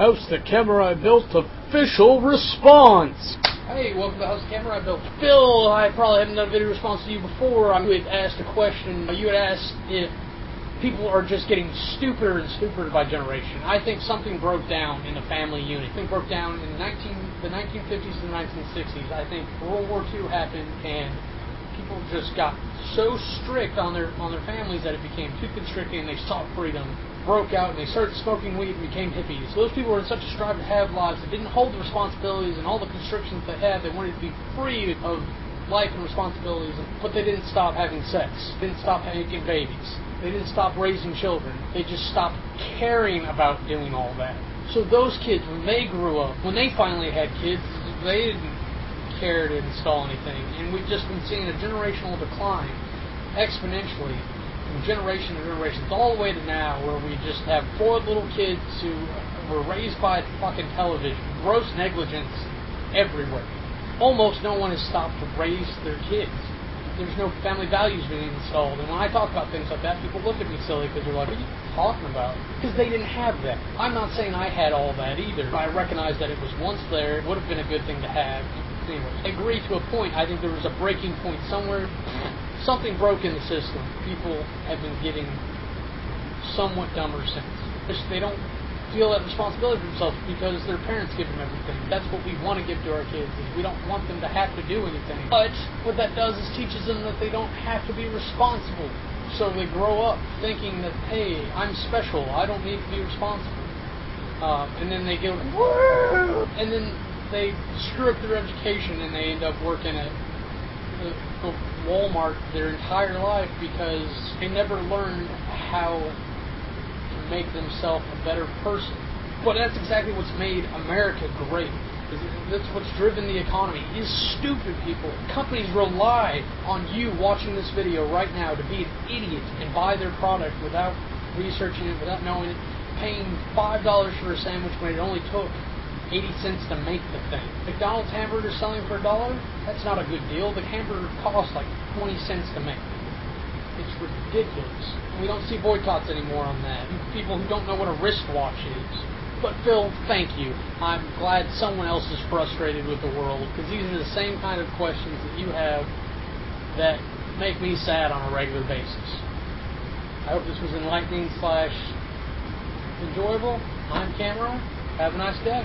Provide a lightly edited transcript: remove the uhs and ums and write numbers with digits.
House the Kamurai Built official response. Hey, welcome to House the Kamurai Built. Phil, I probably haven't done a video response to you before. I had asked a question. You had asked if people are just getting stupider and stupider by generation. I think something broke down in the family unit. Something broke down in the 1950s and the 1960s. I think World War II happened and people just got so strict on their families that it became too constricting and they sought freedom. Broke out and they started smoking weed and became hippies. So those people were in such a strive to have lives that didn't hold the responsibilities and all the constrictions they had. They wanted to be free of life and responsibilities, but they didn't stop having sex. They didn't stop making babies. They didn't stop raising children. They just stopped caring about doing all that. So those kids, when they grew up, when they finally had kids, they didn't care to install anything. And we've just been seeing a generational decline exponentially from generation to generation, all the way to now, where we just have four little kids who were raised by fucking television. Gross negligence everywhere. Almost no one has stopped to raise their kids. There's no family values being installed. And when I talk about things like that, people look at me silly because they're like, what are you talking about? Because they didn't have that. I'm not saying I had all that either. I recognize that it was once there. It would have been a good thing to have. Anyway, I agree to a point. I think there was a breaking point somewhere. Something broke in the system. People have been getting somewhat dumber since. They don't feel that responsibility for themselves because their parents give them everything. That's what we want to give to our kids. Is we don't want them to have to do anything. But what that does is teaches them that they don't have to be responsible. So they grow up thinking that, hey, I'm special. I don't need to be responsible. And then they go, woo! And then they screw up their education and they end up working at Walmart their entire life because they never learned how to make themselves a better person. But that's exactly what's made America great. That's what's driven the economy, is stupid people. Companies rely on you watching this video right now to be an idiot and buy their product without researching it, without knowing it, paying $5 for a sandwich when it only took 80 cents to make the thing. McDonald's hamburger selling for $1? That's not a good deal. The hamburger costs like 20 cents to make. It's ridiculous. We don't see boycotts anymore on that. People who don't know what a wristwatch is. But Phil, thank you. I'm glad someone else is frustrated with the world, because these are the same kind of questions that you have that make me sad on a regular basis. I hope this was enlightening / enjoyable. I'm Kamurai. Have a nice day.